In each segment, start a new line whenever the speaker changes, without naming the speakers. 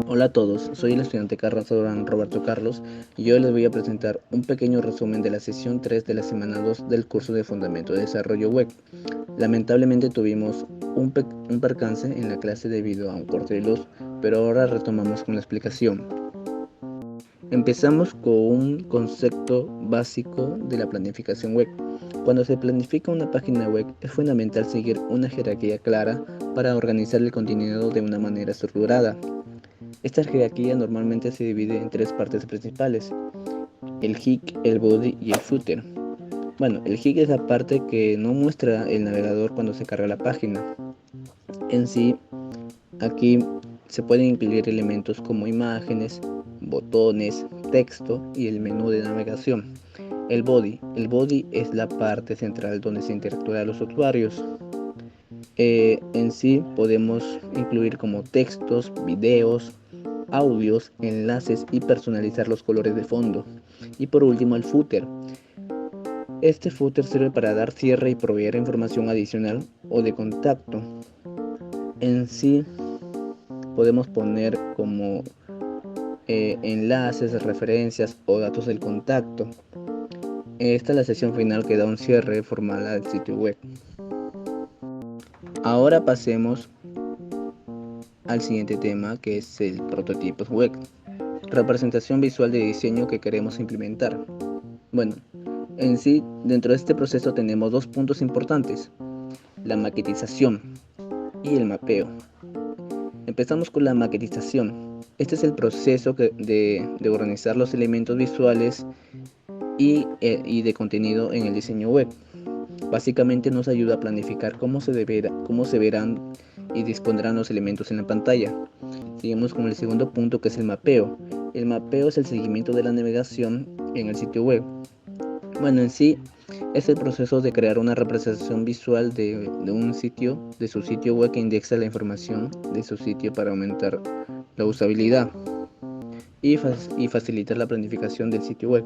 Hola a todos, soy el estudiante Carlos Durán Roberto Carlos y hoy les voy a presentar un pequeño resumen de la sesión 3 de la semana 2 del curso de Fundamento de Desarrollo Web. Lamentablemente tuvimos un percance en la clase debido a un corte de luz, pero ahora retomamos con la explicación. Empezamos con un concepto básico de la planificación web. Cuando se planifica una página web es fundamental seguir una jerarquía clara para organizar el contenido de una manera estructurada. Esta jerarquía normalmente se divide en tres partes principales: el hook, el body y el footer. Bueno, el hook es la parte que no muestra el navegador cuando se carga la página. En sí, aquí se pueden incluir elementos como imágenes, botones, texto y el menú de navegación. El body es la parte central donde se interactúan los usuarios. En sí podemos incluir como textos, videos, audios, enlaces y personalizar los colores de fondo. Y por último el footer. Este footer sirve para dar cierre y proveer información adicional o de contacto. En sí podemos poner como enlaces, referencias o datos del contacto. Esta es la sección final que da un cierre formal al sitio web. Ahora pasemos al siguiente tema, que es el prototipo web. Representación visual de diseño que queremos implementar. Bueno, en sí, dentro de este proceso tenemos dos puntos importantes: la maquetización y el mapeo. Empezamos con la maquetización. Este es el proceso de organizar los elementos visuales y de contenido en el diseño web. Básicamente nos ayuda a planificar cómo se verán y dispondrán los elementos en la pantalla. Seguimos con el segundo punto, que es el mapeo. El mapeo es el seguimiento de la navegación en el sitio web. Bueno, en sí es el proceso de crear una representación visual de su sitio web, que indexa la información de su sitio para aumentar la usabilidad y facilitar la planificación del sitio web.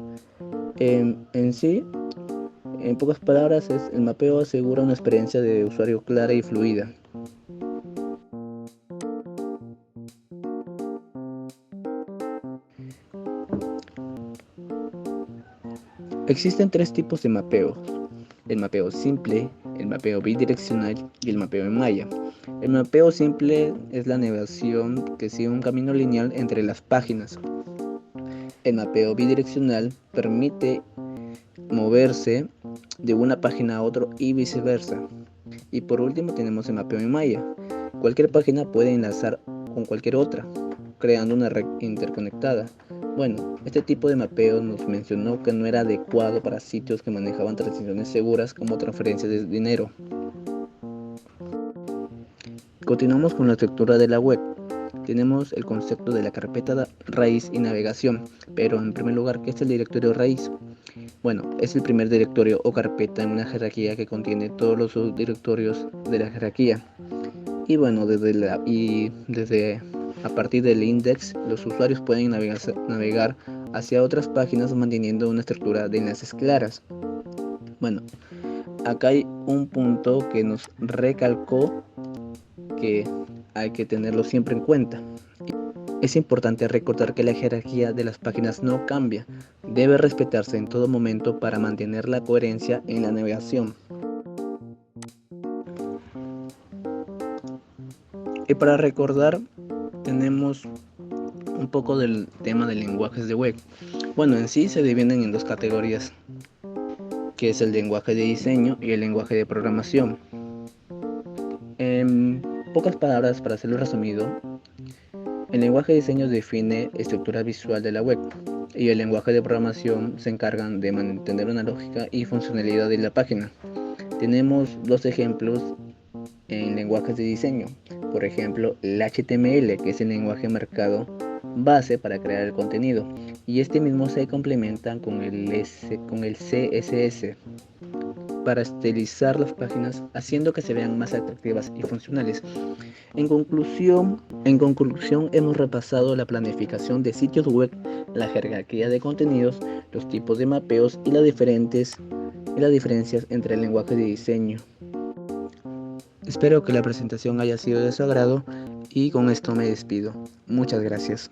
En sí, en pocas palabras, el mapeo asegura una experiencia de usuario clara y fluida. Existen tres tipos de mapeo: el mapeo simple, el mapeo bidireccional y el mapeo en malla. El mapeo simple es la navegación que sigue un camino lineal entre las páginas. El mapeo bidireccional permite moverse de una página a otra y viceversa. Y por último tenemos el mapeo en malla. Cualquier página puede enlazar con cualquier otra, creando una red interconectada. Bueno, este tipo de mapeo nos mencionó que no era adecuado para sitios que manejaban transiciones seguras como transferencias de dinero. Continuamos con la estructura de la web. Tenemos el concepto de la carpeta raíz y navegación, pero en primer lugar, ¿qué es el directorio raíz? Bueno, es el primer directorio o carpeta en una jerarquía que contiene todos los subdirectorios de la jerarquía. Y bueno, desde a partir del index, los usuarios pueden navegar hacia otras páginas manteniendo una estructura de enlaces claras. Bueno, acá hay un punto que nos recalcó que hay que tenerlo siempre en cuenta. Es importante recordar que la jerarquía de las páginas no cambia, debe respetarse en todo momento para mantener la coherencia en la navegación. Y para recordar, tenemos un poco del tema de lenguajes de web. Bueno, en sí se dividen en dos categorías, que es el lenguaje de diseño y el lenguaje de programación. En pocas palabras, para hacerlo resumido, el lenguaje de diseño define estructura visual de la web y el lenguaje de programación se encargan de mantener una lógica y funcionalidad de la página. Tenemos dos ejemplos en lenguajes de diseño. Por ejemplo, el HTML, que es el lenguaje marcado base para crear el contenido, y este mismo se complementa con el CSS para estilizar las páginas, haciendo que se vean más atractivas y funcionales. En conclusión, hemos repasado la planificación de sitios web, la jerarquía de contenidos, los tipos de mapeos y las diferencias entre el lenguaje de diseño. Espero que la presentación haya sido de su agrado Y con esto me despido. Muchas gracias.